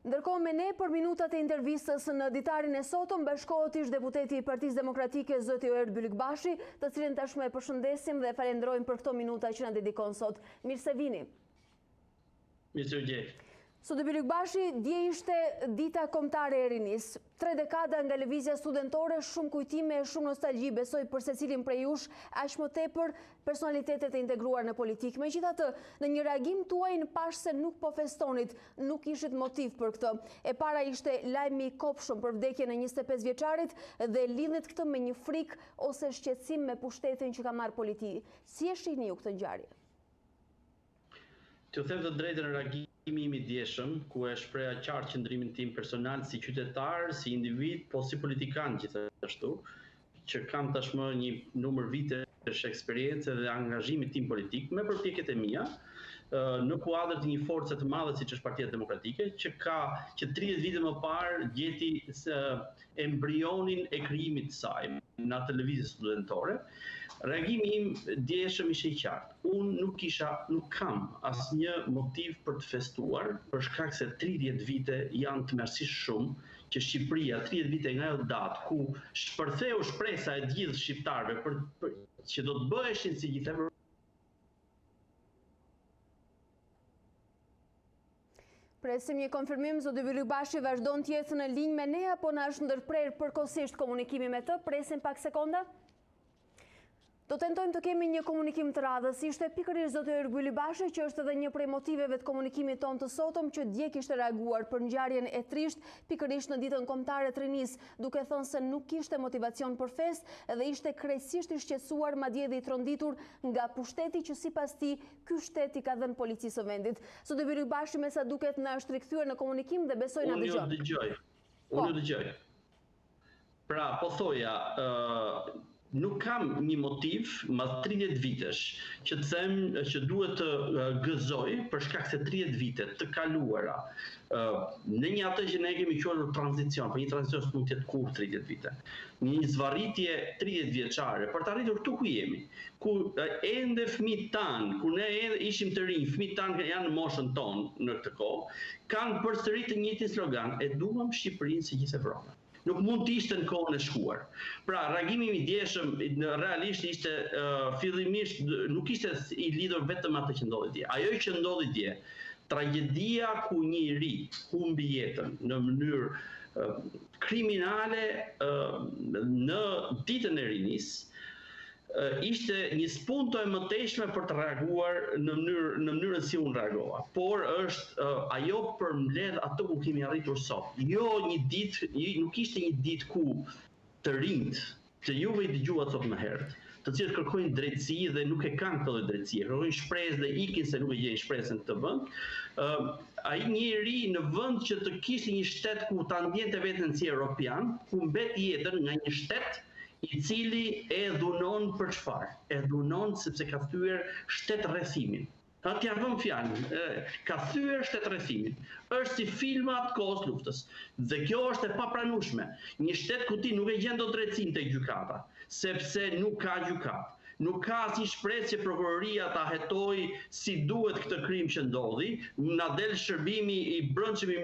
Ndërkohë me ne për minutat e intervistës në ditarin e sotëm bashkohet ish deputeti i Partisë Demokratike zoti Oer Byllikbashi, të cilin tashmë e përshëndesim dhe falenderojmë për këto minuta që na dedikon sot. Mirë se vini. Mirë se u gjej. Zoti Byllikbashi, dje ishte dita kombëtare e rinis. 3 dekada nga lëvizja studentore, shumë kujtime e shumë nostalgji besoj për secilin prej jush, aq më tepër personalitetet e integruar në politikë. Megjithatë, në një reagim tuaj në pash se nuk po festonit, nuk ishit motiv për këtë. E para ishte lajmi i kopshëm për vdekjen e 25 vjeçarit dhe lidhet këtë me një frikë ose shqetësim me pushtetin që ka marrë politik. Si e shihni ju këtë ngjarje? Të them të drejtën, reagimi im i djeshëm, ku e shpreha qartë qëndrimin tim personal si qytetar, si individ, po si politikan gjithashtu, që kam tashmë një numër vitesh eksperiencë dhe angazhimit tim politik me përpjekjet e mia, në kuadër të një force të madhe siç është Partia Demokratike, që 30 vite më parë gjeti embrionin e krijimit të saj në atë lëvizje studentore. Reagimi im djeshëm ishte i qartë. Unë nuk kam asnjë motiv për të festuar, për shkak se 30 vite janë tmerrsisht shumë që Shqipëria, 30 vite nga ajo datë ku shpërtheu shpresa e gjithë shqiptarëve që do të bëheshin si gjithë. Presim një konfirmim, zoti Byllikbashi vazhdon të jetë në linjë me ne apo na është ndërprer përkohësisht komunikimi me të? Presim pak sekonda. Do tentojmë të kemi një komunikim të radhës. Ishte pikërisht zoti Oer Byllikbashi që është edhe një prej motiveve të komunikimit tonë të sotëm që dje kishte reaguar për ngjarjen e trisht pikërisht në ditën kombëtare të rinis, duke thënë se nuk kishte motivacion për festë dhe ishte krejtësisht i shqetësuar, madje edhe i tronditur nga pushteti që sipas tij ky shtet i ka dhënë policisë së vendit. Zoti Byllikbashi me sa duket na është rikthyer në komunikim dhe besoj na dëgjon. Unë dëgjoj. Pra, po thoja, nuk kam një motiv mas 30 vitesh që të them që duhet të gëzoj për shkak se 30 vite të kaluara në një atë që ne kemi quajtur tranzicion, por një tranzicion s'mund të jetë kurrë 30 vite. Një zvarritje 30 vjeçare për të arritur këtu ku jemi, ku ende fëmijët tanë, ku ne ishim të rinj, fëmijët tanë janë në moshën tonë në këtë kohë, kanë përsëri të njëjtin slogan, e duam Shqipërinë si gjithë Evropën. Nuk mund të ishte në kohën e shkuar. Pra, reagimi i djeshëm realisht ishte fillimisht nuk ishte i lidhur vetëm atë që ndodhi dje. Ajo që ndodhi dje, tragjedia ku një i ri humbi jetën në mënyrë kriminale në ditën e rinis, ishte një spunto e mëtejshme për të reaguar në mënyrën si unë reagova. Por është ajo përmbledh atë ku kemi arritur sot. Nuk ishte një ditë ku të rinjt, që juve i dëgjuat sot më herët, të cilët kërkojnë drejtësi dhe nuk e kanë këtë drejtësi, kërkojnë shpresë dhe ikin se nuk e gjejnë shpresën në këtë vend. Ai një i ri në vend që të kishte një shtet ku ta ndjente veten si europian, ku mbet jetën nga një shtet i cili e dhunon për çfarë? E dhunon sepse ka thyer shtetërrethimin. Atë ja vëm fjalën, ka thyer shtetërrethimin. Është si filmat kohës luftës. Dhe kjo është e papranueshme. Një shtet ku ti nuk e gjen dot drejtësinë tek gjykata, sepse nuk ka gjykatë. Nuk ka asnjë shpresë që prokuroria ta hetoj si duhet këtë krim që ndodhi. Na del shërbimi i brendshëm i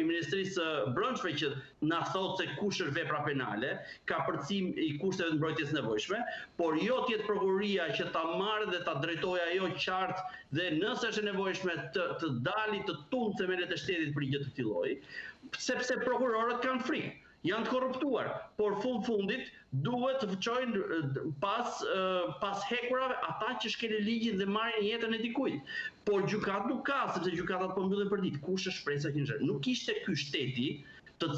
Ministrisë Brendshme që na thotë se kush është vepra penale, ka përcim i kushteve të mbrojtjes nevojshme, por jo të jetë prokuroria që ta marrë dhe ta drejtojë ajo qartë dhe nëse është e nevojshme të dali të tunë themelet e shtetit për gjë të këtij lloji, sepse prokurorët kanë frikë. Janë të korruptuar, por fundit duhet të çojnë pas hekurave ata që shkelin ligjin dhe marrin jetën e dikujt. Por gjykat nuk ka, sepse gjykatat po mbyllen për ditë. Kush është shpresa që nxjerr? Nuk ishte ky shteti të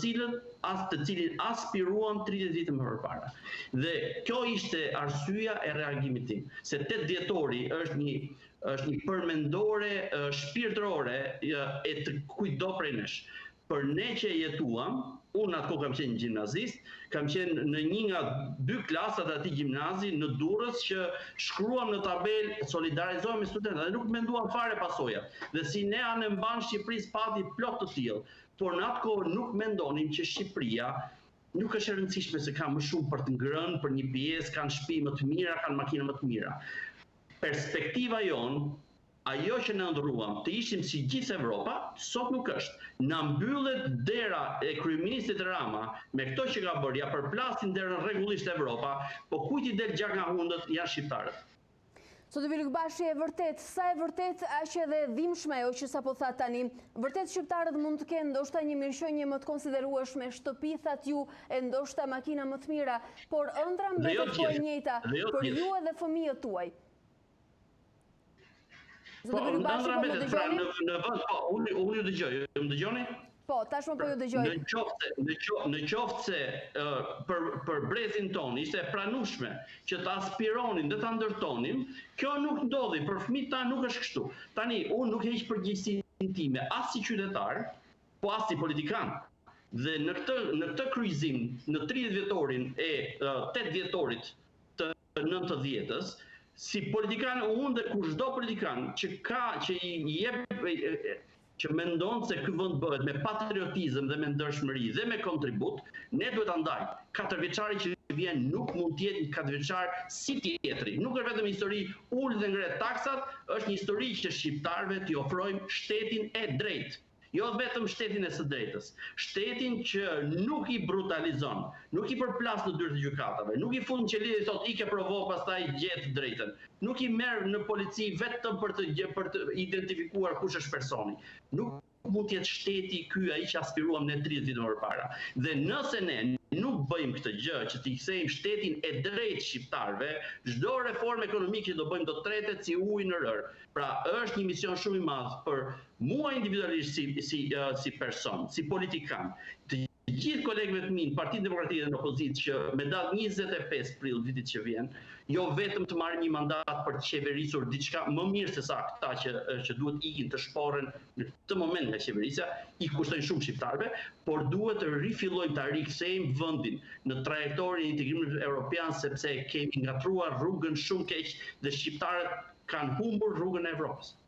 cilin aspiruam 30 vite më parë. Dhe kjo ishte arsyeja e reagimit tim, se 8 dhjetori është një përmendore shpirtërore e të kujtdo prej nesh. Për ne që jetuam, unë atë kohë kam qenë gjimnazist, kam qenë në një nga 2 klasat e atij gjimnazi në Durrës që shkruam në tabelë solidarizohemi me studentët dhe nuk menduam fare pasojat. Dhe si ne anë mban Shqipërisë pati plot të tillë, por në atë kohë nuk mendonim që Shqipëria nuk është e rëndësishme se ka më shumë për të ngrënë, për një pjesë, kanë shtëpi më të mira, kanë makina më të mira. Perspektiva jonë ajo që në ndërruam të ishim si gjithë Evropa, sot nuk është. Na mbyllet dera e kryeministit Rama me këto që ka bërë, ja përplasin derën rregullisht Evropa, po kujt i del gjak nga hundët janë shqiptarët. Zoti Vilukbashi, e vërtet, sa e vërtet aq edhe dhimbshme ajo që sapo tha tani. Vërtet shqiptarët mund të kenë ndoshta një mirëqenie më të konsiderueshme, shtëpi that ju, e ndoshta makina më të mira, por ëndra mbetet po e njëjta për ju edhe fëmijët tuaj. Po, ndra mbetet, pra në vend, po, unë ju dëgjoj, më dëgjoni? Po, tashmë po ju dëgjoj. Në qoftë se për brezin ton ishte e pranueshme që të aspironin dhe të ndërtonim, kjo nuk ndodhi, për fëmijët tanë nuk është kështu. Tani, unë nuk heq përgjegjësinë time, as si qytetar, po as si politikan. Dhe në këtë kryqëzim, në 30 vjetorin e 8 vjetorit të 90-s, si politikan, unë dhe kushdo politikan që mendon se ky vend bëhet me patriotizëm dhe me ndershmëri dhe me kontribut, ne duhet ta ndajmë. 4 vjeçari që vjen nuk mund të jetë 4 vjeçar si tjetri. Nuk është vetëm histori ul dhe ngre taksat, është një histori që shqiptarëve t'i ofrojmë shtetin e drejtë. Jo vetëm shtetin e së drejtës, shtetin që nuk i brutalizon, nuk i përplas në dyert e gjykatave, nuk i fund në qelidhje thot i ke provo pastaj gjet drejtën, nuk i merr në polici vetëm për të identifikuar kush është personi. Nuk mund të jetë shteti ky ai që aspiruam ne 30 vite më parë. Dhe nëse ne nuk bëjmë këtë gjë që t'i kthejmë shtetin e drejtë shqiptarëve, çdo reformë ekonomike që do bëjmë do tretet si ujë në rër. Pra është një mision shumë i madh për mua individualisht si person, si politikan. Të gjithë kolegëve të mi në Partinë Demokratike dhe në opozitë që me datë 25 prill vitit që vjen, jo vetëm të marrin një mandat për të qeverisur diçka më mirë se sa këta që duhet ikin të shporren në këtë moment nga qeverisja, i kushtojnë shumë shqiptarëve, por duhet të rifillojmë ta rikthejmë vendin në trajektorin e integrimit evropian sepse kemi ngatruar rrugën shumë keq dhe shqiptarët kanë humbur rrugën e Evropës.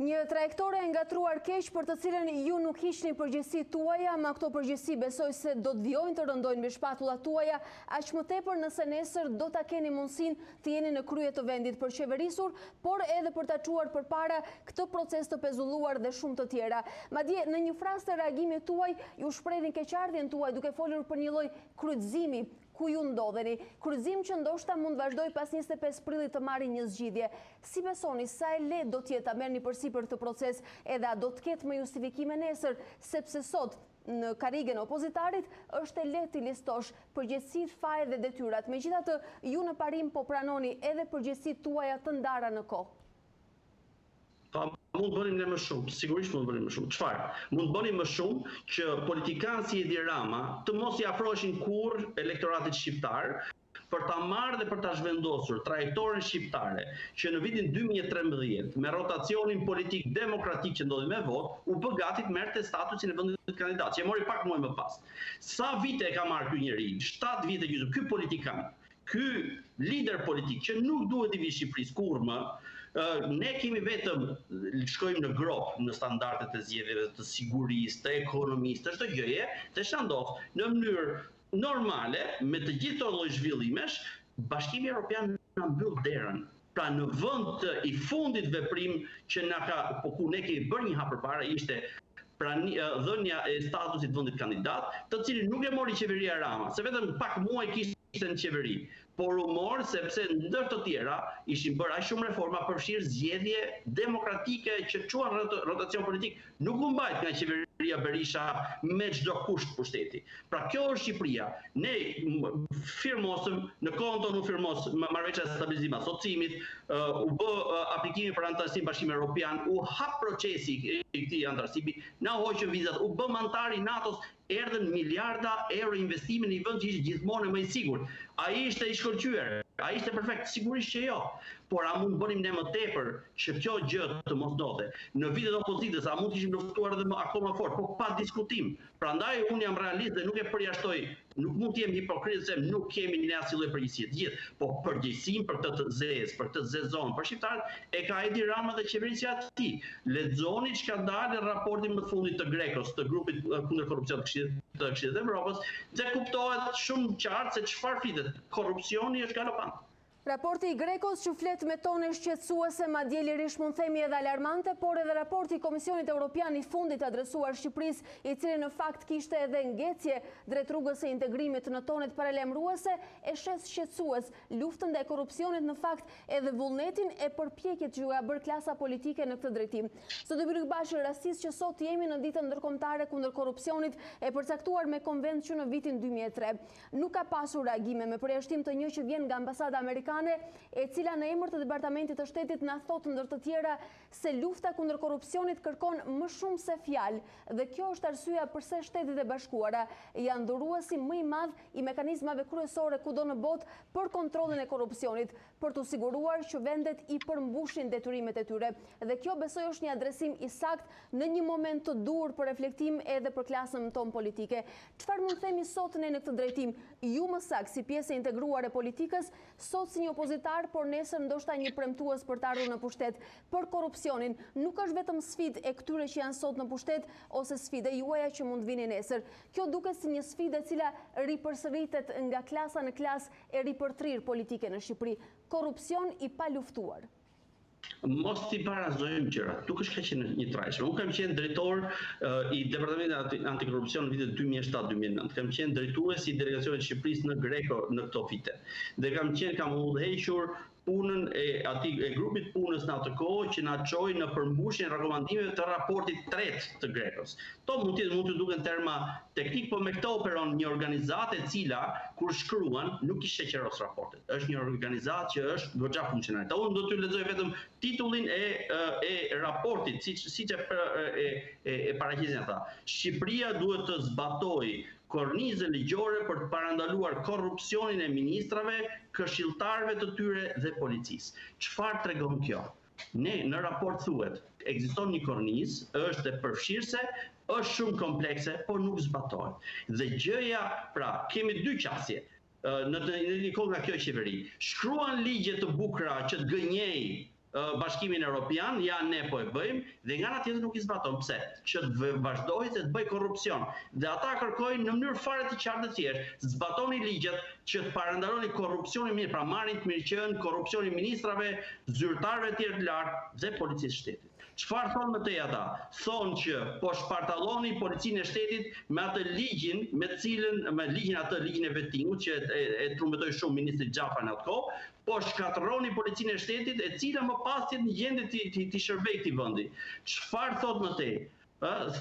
Një trajektore e ngatruar keq për të cilën ju nuk hiqni përgjegjësitë tuaja, ma këto përgjegjësi besoj se do të vijojnë të rëndojnë me shpatullat tuaja, aq më tepër nëse nesër do ta keni mundësinë të jeni në krye të vendit për qeverisur, por edhe për ta çuar përpara këtë proces të pezulluar dhe shumë të tjera. Madje në një frazë të reagimit tuaj ju shprehin keqardhjen tuaj duke folur për një lloj kryqëzimi ku ju ndodheni, kryqëzim që ndoshta mund vazhdoj pas 25 prillit të marrë një zgjidhje. Si besoni, sa e lehtë do të jetë ta merrni përsipër këtë proces edhe a do të ketë më justifikime nesër, sepse sot në karrigen e opozitarit është e lehtë të listosh përgjegjësitë, fajet dhe detyrat. Megjithatë, ju në parim po pranoni edhe përgjegjësitë tuaja të ndara në kohë. Pa, mund bënim ne më shumë, sigurisht mund bënim më shumë. Çfarë? Mund bënim më shumë që politikanë si Edi Rama të mos i afroheshin kurrë elektoratit shqiptar për ta marrë dhe për ta zhvendosur trajektoren shqiptare që në vitin 2013 me rotacionin politik demokratik që ndodhi me votë, u bë gati të merrte statusin e vendit të kandidat, që e mori pak muaj më pas. Sa vite e ka marrë ky njeri? 7 vite gjysmë. Ky politikan, ky lider politik që nuk duhet i vi Shqipërisë kurrë më. Ne kemi vetëm shkojmë në grop në standardet e zgjedhjeve të sigurisë, të ekonomisë, të çdo gjëje, të shndodh në mënyrë normale me të gjithë këto lloj zhvillimesh, Bashkimi Evropian na mbyll derën. Pra në vend i fundit veprim që na ka, po ku ne kemi bërë një hap përpara ishte dhënia e statusit vendit kandidat, të cilin nuk e mori qeveria Rama, se vetëm pak muaj kishte në qeveri. Por u mor sepse ndër të tjera ishin bërë aq shumë reforma përfshirë zgjedhje demokratike që çuan rotacion politik, nuk u mbajt nga qeveria Berisha me çdo kusht pushteti. Pra kjo është Shqipëria. Ne firmosëm në kohën tonë u firmos marrëveshja e stabilizimit asociimit, u bë aplikimi për anëtarësi në Bashkimin Evropian, u hap procesi i këtij anëtarësimi, na hoqën vizat, u bë anëtar i NATO-s, erdhën miliarda euro investime në një vend që ishte gjithmonë më i sigurt. Ai ishte i shkëlqyer, ai ishte perfekt, sigurisht që jo. Por a mund bënim ne më tepër që kjo gjë të mos ndodhe? Në vitet e opozitës a mund të ishim luftuar edhe akoma fort, po pa diskutim. Prandaj unë jam realist dhe nuk e përjashtoj, nuk mund të jem hipokrit se nuk kemi ne asnjë lloj përgjegjësie të gjithë, po përgjegjësinë për këtë të zezë, për këtë zezon, për shqiptarët e ka Edi Rama dhe qeverisja e tij. Lexoni çka dalë raporti më të fundit të Grekos, të grupit kundër korrupsionit të Këshillit të Evropës, dhe kuptohet shumë qartë se çfarë flitet. Korrupsioni është galopant. Raporti i Grekos që flet me tone shqetësuese, madje lirisht mund themi edhe alarmante, por edhe raporti i Komisionit Evropian i fundit adresuar Shqipërisë, i cili në fakt kishte edhe ngecje drejt rrugës së integrimit në tonet paralajmëruese, e shes shqetësues luftën ndaj korrupsionit, në fakt edhe vullnetin e përpjekjet që ka bërë klasa politike në këtë drejtim. Sot do bëj bashkë rastisht që sot jemi në ditën ndërkombëtare kundër korrupsionit e përcaktuar me konvent që në vitin 2003. Nuk ka pasur reagime me përjashtim të një që vjen nga ambasada amerikane, e cila në emër të Departamentit të Shtetit na thotë ndër të tjera se lufta kundër korrupsionit kërkon më shumë se fjalë, dhe kjo është arsyeja pse Shtetet e Bashkuara janë dhuruesi më i madh i mekanizmave kryesore kudo në botë për kontrollin e korrupsionit, për të siguruar që vendet i përmbushin detyrimet e tyre. Dhe kjo besoj është një adresim i saktë në një moment të dur për reflektim edhe për klasën tonë politike. Çfarë mund themi sot ne në këtë drejtim? Ju më saktë si pjesë e integruar e politikës, sot si një opozitar, por nesër ndoshta një premtues për të ardhur në pushtet. Për korrupsionin nuk është vetëm sfidë e këtyre që janë sot në pushtet ose sfidë e juaja që mund vini nesër. Kjo duket si një sfidë e cila ripërsëritet nga klasa në klasë e ripërtrir politike në Shqipëri. Korrupsion i pa luftuar. Mos t'i barazojmë gjërat. Nuk është kaq një trajshme. Unë kam qenë drejtor i Departamentit Antikorrupsion në vitet 2007-2009. Kam qenë drejtues i delegacionit të Shqipërisë në Greko në këto vite. Dhe kam udhëhequr punën e grupit punës në atë kohë që na çoi në përmbushjen e rekomandimeve të raportit tretë të Grekos. To mund të duken terma teknik, por me këto operon një organizatë e cila kur shkruan nuk i sheqeros raportet. Është një organizatë që është goxha funksionale. Unë do t'ju lexoj vetëm titullin e raportit, siç e paraqesin ata. Shqipëria duhet të zbatojë kornizën ligjore për të parandaluar korrupsionin e ministrave, këshilltarëve të tyre dhe policisë. Çfarë tregon kjo? Në raport thuhet, ekziston një kornizë, është e përfshirëse, është shumë komplekse, por nuk zbatohet. Dhe gjëja, pra, kemi dy qasje në një kohë nga kjo qeveri. Shkruan ligje të bukura që të gënjej Bashkimin Evropian, ja ne po e bëjmë, dhe nga ana tjetër nuk i zbaton. Pse? Që të vazhdojë të bëjë korrupsion. Dhe ata kërkojnë në mënyrë fare të qartë të thjeshtë, zbatoni ligjet që të parandaloni korrupsionin mirë, pra marrin të mirëqen, korrupsionin ministrave, zyrtarëve të tjerë të lartë dhe policisë shtetit. Çfarë thonë më tej ata? Thonë që po shpartalloni policinë e shtetit me atë ligjin, me ligjin e vettingut që e trumbetoi shumë ministri Xhafa në atë kohë, po shkatërroni policinë e shtetit, e cila më pas jetë në gjendje të shërbejë këtij vendi. Çfarë thotë më tej?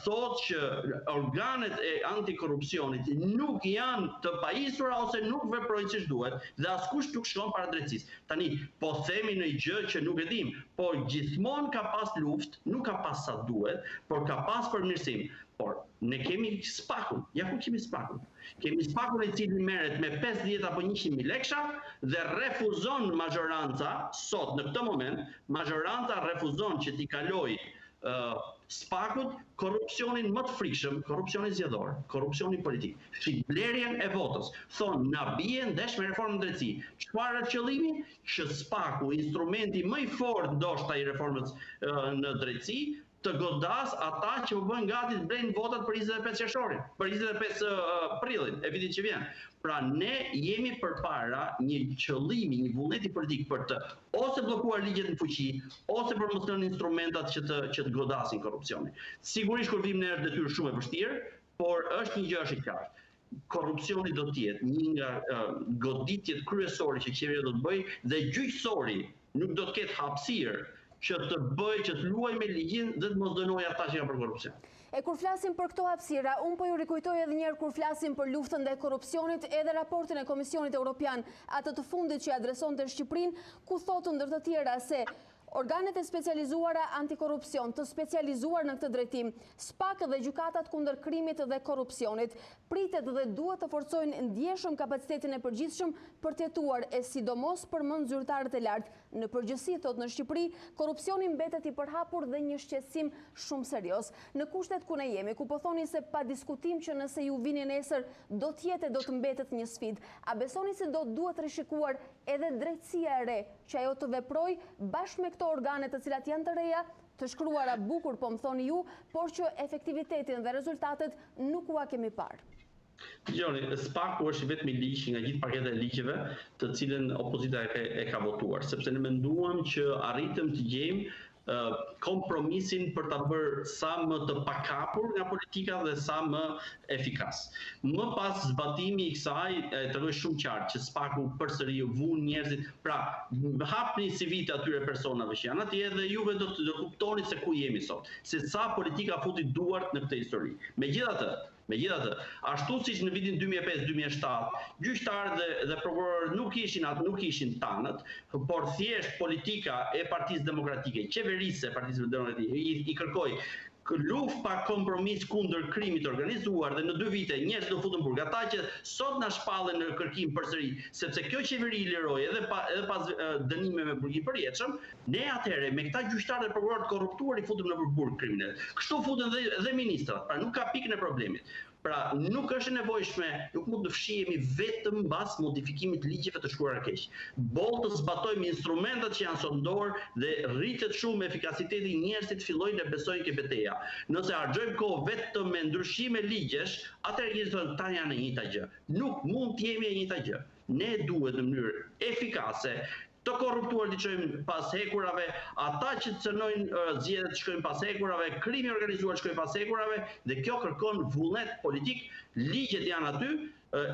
Thot që organet e antikorrupsionit nuk janë të pajisura ose nuk veprojnë siç duhet dhe askush nuk shkon para drejtësisë. Tani, po themi në gjë që nuk e dim, por gjithmonë ka pas luftë, nuk ka pas sa duhet, por ka pas përmirësim. Por ne kemi spakun. Ja ku kemi spakun? Kemi spakun i cili merret me 50 apo 100.000 lekësha dhe refuzon majoranca sot në këtë moment, majoranca refuzon që t'i kalojë spakut korrupsionin më të frikshëm, korrupsionin zgjedhor, korrupsionin politik, blerjen e votës. Thonë, na bie ndesh me reformën e drejtësisë. Çfarë është qëllimi? Që spaku, instrumenti më i fortë ndoshta i reformës në drejtësi, të godas ata që po bëjnë gati të blejnë votat për 25 qershorin, për 25 prillit e vitit që vjen. Pra ne jemi përpara një qëllimi, një vullneti politik për të ose bllokuar ligjet në fuqi, ose për mos lënë instrumentat që të godasin korrupsionin. Sigurisht kur vim në detyrë shumë e vështirë, por është një gjë është e qartë. Korrupsioni do të jetë një nga goditjet kryesore që qeveria do të bëjë dhe gjyqësori nuk do të ketë hapësirë që të bëjë, që të luajë me ligjin dhe të mos dënojë ata që janë për korrupsion. E kur flasim për këto hapësira, unë po ju rikujtoj edhe njerë kur flasim për luftën ndaj korrupsionit, edhe raportin e Komisionit Evropian, atë të fundit që adreson të Shqipërinë, ku thotë ndër të tjera se organet e specializuara antikorrupsion, të specializuar në këtë drejtim, SPAK dhe gjykatat kundër krimit dhe korrupsionit, pritet dhe duhet të forcojnë ndjeshëm kapacitetin e përgjithshëm për të jetuar e sidomos për më zyrtarët e lartë. Në përgjithësi, thot në Shqipëri, korrupsioni mbetet i përhapur dhe një shqetësim shumë serios. Në kushtet ku ne jemi, ku po thoni se pa diskutim që nëse ju vini nesër do të jetë e do të mbetet një sfidë, a besoni se do duhet rishikuar edhe drejtësia e re që ajo të veproj bashkë me këto organe të cilat janë të reja, të shkruara bukur po më thoni ju, por që efektivitetin dhe rezultatet nuk ua kemi parë? Gjoni, SPAK-u është vetëm i ligj nga gjithë paketa e ligjeve të cilën opozita e ka votuar, sepse ne menduam që arritëm të gjejmë kompromisin për ta bërë sa më të pakapur nga politika dhe sa më efikas. Më pas zbatimi i kësaj tregoj shumë qartë që SPAK-u përsëri vun njerëzit, pra hapni CV-t atyre personave që janë atje dhe juve do të kuptoni se ku jemi sot, se sa politika futi duart në këtë histori. Megjithatë, ashtu siç në vitin 2005-2007, gjyqtarët dhe prokurorët nuk ishin tanët, por thjesht politika e Partisë Demokratike, qeverisë e Partisë Demokratike i kërkoi luftë pa kompromis kundër krimit organizuar dhe në 2 vite njerëz do futën burg. Ata që sot na shpallen në kërkim përsëri, sepse kjo qeveri i liroi edhe pas dënimeve me burgim përjetshëm, ne atëherë me këta gjyqtarë dhe prokurorë korruptuar i futëm në burg kriminalet. Kështu futen dhe ministrat, pra nuk ka pikën e problemit. Pra nuk është nevojshme, nuk mund të fshihemi vetëm mbas modifikimit të ligjeve të shkruara keq. Boll të zbatojmë instrumentat që janë sot në dorë dhe rritet shumë efikasiteti i njerëzit fillojnë të besojnë ke betejë. Nëse harxojmë kohë vetëm me ndryshime ligjesh, atëherë njerëzit thonë ta janë e njëjta gjë. Nuk mund të jemi e njëjta gjë. Ne duhet në mënyrë efikase të korruptuar të shkojmë pas hekurave, ata që cënojnë zgjedhjet shkojnë pas hekurave, krimi organizuar shkojnë pas hekurave dhe kjo kërkon vullnet politik, ligjet janë aty,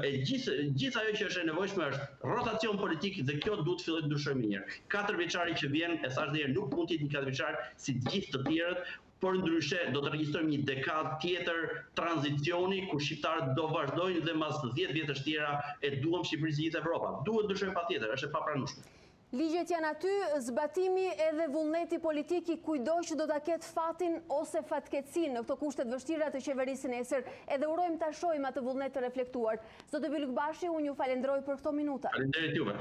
e gjithë ajo që është e nevojshme është rotacion politik dhe kjo duhet filloj të ndryshojmë një herë. 4 vjeçari që vjen, e thash dhe nuk mund të jetë një 4 vjeçar si të gjithë të tjerët, por ndryshe do të regjistrojmë një dekadë tjetër tranzicioni ku shqiptarët do vazhdojnë dhe mas 10 vjetësh tjera e duam Shqipëri si gjithë Evropa. Duhet ndryshojmë patjetër, është e papranueshme. Ligjet janë aty, zbatimi edhe vullneti politik i kujdo që do ta ketë fatin ose fatkeqësinë në këto kushte të vështira të qeverisë nesër, edhe urojmë ta shohim atë vullnet të reflektuar. Zoti Bylykbashi, unë ju falenderoj për këto minuta. Faleminderit juve.